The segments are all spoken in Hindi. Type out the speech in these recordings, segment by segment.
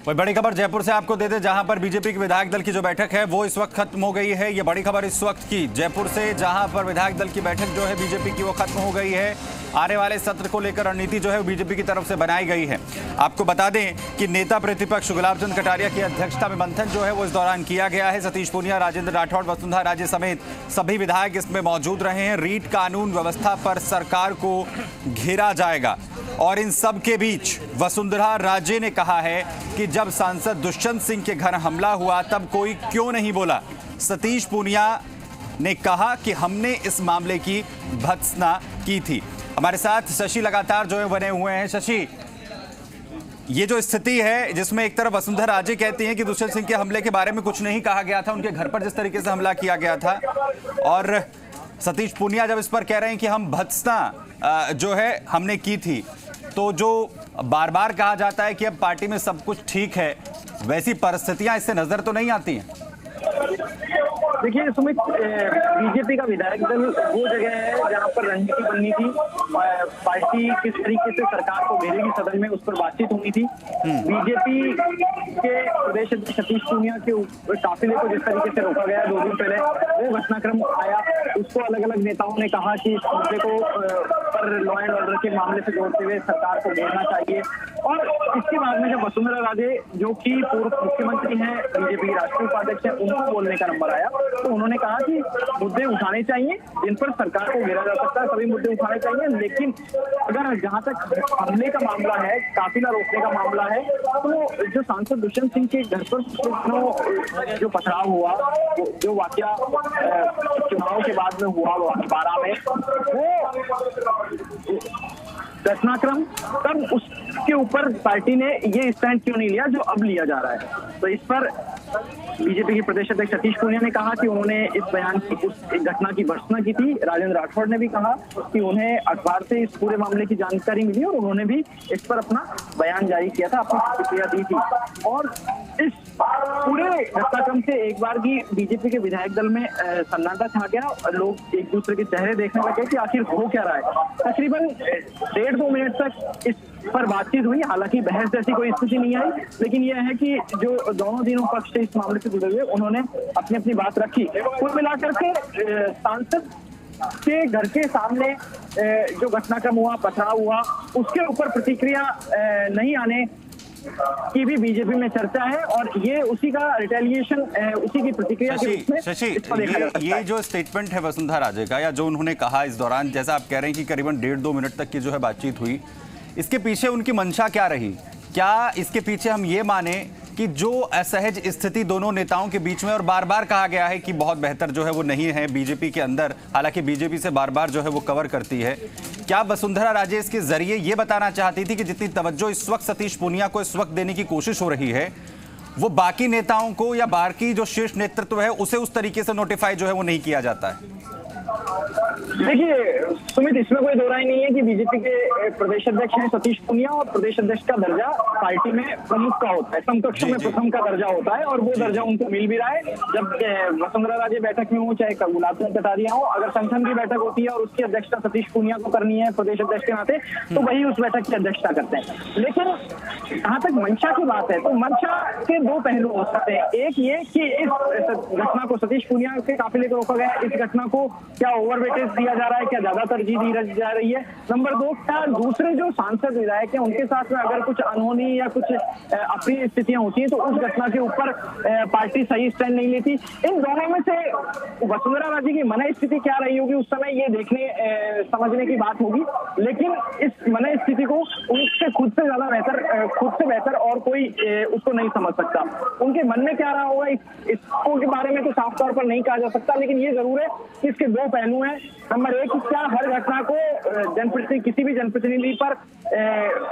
कोई बड़ी खबर जयपुर से आपको दे दे, जहां पर बीजेपी के विधायक दल की जो बैठक है वो इस वक्त खत्म हो गई है। ये बड़ी खबर इस वक्त की जयपुर से, जहां पर विधायक दल की बैठक जो है बीजेपी की वो खत्म हो गई है। आने वाले सत्र को लेकर रणनीति जो है वो बीजेपी की तरफ से बनाई गई है। आपको बता दें कि नेता प्रतिपक्ष गुलाब चंद कटारिया की अध्यक्षता में मंथन जो है वो इस दौरान किया गया है। सतीश पूनिया, राजेंद्र राठौड़, वसुंधरा राजे समेत सभी विधायक इसमें मौजूद रहे हैं। रीट कानून व्यवस्था पर सरकार को घेरा जाएगा और इन सब के बीच वसुंधरा राजे ने कहा है कि जब सांसद दुष्यंत सिंह के घर हमला हुआ तब कोई क्यों नहीं बोला। सतीश पूनिया ने कहा कि हमने इस मामले की भत्सना की थी। हमारे साथ शशि लगातार जो है बने हुए हैं। शशि, ये जो स्थिति है जिसमें एक तरफ वसुंधरा राजे कहती हैं कि दुष्यंत सिंह के हमले के बारे में कुछ नहीं कहा गया था, उनके घर पर जिस तरीके से हमला किया गया था, और सतीश पूनिया जब इस पर कह रहे हैं कि हम भत्सना जो है हमने की थी, तो जो बार बार कहा जाता है कि अब पार्टी में सब कुछ ठीक है, वैसी परिस्थितियां इससे नजर तो नहीं आती हैं। देखिए सुमित, बीजेपी का विधायक दल वो जगह है जहां पर रणनीति बननी थी, पार्टी किस तरीके से सरकार को घेरेगी सदन में, उस पर बातचीत होनी थी। बीजेपी के प्रदेश अध्यक्ष सतीश पूनिया के काफिले को जिस तरीके से रोका गया 2 दिन पहले, वो घटनाक्रम आया, उसको अलग अलग नेताओं ने कहा कि इस मुद्दे को पर लॉ एंड ऑर्डर के मामले से जोड़ते हुए सरकार को घेरना चाहिए। और इसके बाद में जब वसुंधरा राजे, जो कि पूर्व मुख्यमंत्री हैं, बीजेपी की राष्ट्रीय उपाध्यक्ष है, उनको बोलने का नंबर आया तो उन्होंने कहा कि मुद्दे उठाने चाहिए जिन पर सरकार को घेरा जा सकता है, सभी मुद्दे उठाने चाहिए, लेकिन अगर जहां तक हमले का मामला है, काफिला रोकने का मामला है, तो जो सांसद दुष्यंत सिंह के घर पर जो पथराव हुआ, जो वाकया चुनाव के बाद में हुआ 12 में, वो घटनाक्रम, तब उसके ऊपर पार्टी ने ये स्टैंड क्यों नहीं लिया जो अब लिया जा रहा है। तो इस पर बीजेपी के प्रदेश अध्यक्ष सतीश पूनिया ने कहा कि उन्होंने इस बयान की, उस घटना की भर्त्सना की थी। राजेंद्र राठौड़ ने भी कहा कि उन्हें अखबार से इस पूरे मामले की जानकारी मिली और उन्होंने भी इस पर अपना बयान जारी किया था, अपनी प्रतिक्रिया दी थी। और इस पूरे घटनाक्रम से एक बार की बीजेपी के विधायक दल में सन्नाटा छा गया। लोग एक दूसरे के चेहरे देखने लगे कि आखिर हो क्या रहा है। तकरीबन 1.5-2 मिनट तक इस पर बातचीत हुई, हालांकि बहस जैसी कोई स्थिति नहीं आई, लेकिन यह है कि जो दोनों दिनों पक्ष से इस मामले से जुड़े हुए, उन्होंने अपनी अपनी बात रखी। कुल मिलाकर के सांसद के घर के सामने जो घटनाक्रम हुआ, पथराव हुआ, उसके ऊपर प्रतिक्रिया नहीं आने की भी बीजेपी में चर्चा है और ये उसी का रिटेलिएशन, उसी की प्रतिक्रिया के रूप में इसको देखा जा सकता है। ये जो स्टेटमेंट है वसुंधरा राजे का, या जो उन्होंने कहा इस दौरान, जैसा आप कह रहे हैं कि करीबन 1.5-2 मिनट तक की जो है बातचीत हुई, इसके पीछे उनकी मंशा क्या रही? क्या इसके पीछे हम ये माने कि जो असहज स्थिति दोनों नेताओं के बीच में, और बार बार कहा गया है कि बहुत बेहतर जो है वो नहीं है बीजेपी के अंदर, हालांकि बीजेपी से बार बार जो है वो कवर करती है, क्या वसुंधरा राजे इसके जरिए ये बताना चाहती थी कि जितनी तवज्जो इस वक्त सतीश पूनिया को इस वक्त देने की कोशिश हो रही है, वो बाकी नेताओं को या बाकी जो शीर्ष नेतृत्व है उसे उस तरीके से नोटिफाई जो है वो नहीं किया जाता है? देखिए सुमित, इसमें कोई दो राय नहीं है कि बीजेपी के प्रदेश अध्यक्ष हैं सतीश पूनिया, और प्रदेश अध्यक्ष का दर्जा पार्टी में प्रमुख का होता है, समकक्ष में प्रथम का दर्जा होता है, और वो दर्जा उनको मिल भी रहा है। जब वसुंधरा राजे बैठक में हो, चाहे गुलाब चंद कटारिया हो, अगर संगठन की बैठक होती है और उसकी अध्यक्षता सतीश पूनिया को करनी है प्रदेश अध्यक्ष के नाते, तो वही उस बैठक की अध्यक्षता करते हैं। लेकिन जहां तक मंशा की बात है, तो मंशा के 2 पहलू हो सकते हैं। एक ये कि इस घटना को, सतीश पूनिया के काफिले को रोका गया, इस घटना को क्या ओवरवेटेज दिया जा रहा है, क्या ज्यादा तरजीह दी जा रही है। नंबर 2, क्या दूसरे जो सांसद विधायक हैं उनके साथ में अगर कुछ अनहोनी या कुछ अप्रिय स्थितियां होती हैं तो उस घटना के ऊपर पार्टी सही स्टैंड नहीं लेती। इन दोनों में से वसुंधरा राजे की मन स्थिति क्या रही होगी उस समय, ये देखने समझने की बात होगी। लेकिन इस मन स्थिति को उनसे खुद से ज्यादा बेहतर, खुद से बेहतर और कोई उसको नहीं समझ सकता। उनके मन में क्या रहा होगा इसको के बारे में तो साफ तौर पर नहीं कहा जा सकता, लेकिन ये जरूर है कि इसके 2 पहलू हैं। नंबर 1, क्या हर घटना को किसी भी जनप्रतिनिधि पर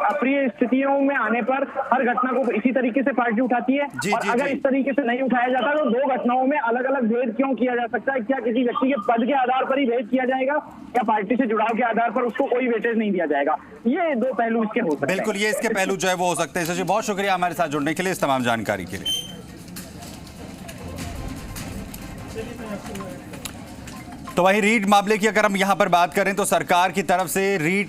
अप्रिय स्थितियों में आने पर हर घटना को इसी तरीके से पार्टी उठाती है, और अगर इस तरीके से नहीं उठाया जाता तो 2 घटनाओं में अलग अलग भेद क्यों किया जा सकता है? क्या किसी व्यक्ति के पद के आधार पर ही भेद किया जाएगा या पार्टी से जुड़ाव के आधार पर उसको कोई वेटेज नहीं दिया जाएगा? ये 2 पहलू इसके हो सकते हैं। बिल्कुल, ये इसके पहलू जो है वो हो सकते हैं। शशि, बहुत शुक्रिया हमारे साथ जुड़ने के लिए, इस तमाम जानकारी के लिए। तो वहीं रीट मामले की अगर हम यहां पर बात करें तो सरकार की तरफ से रीट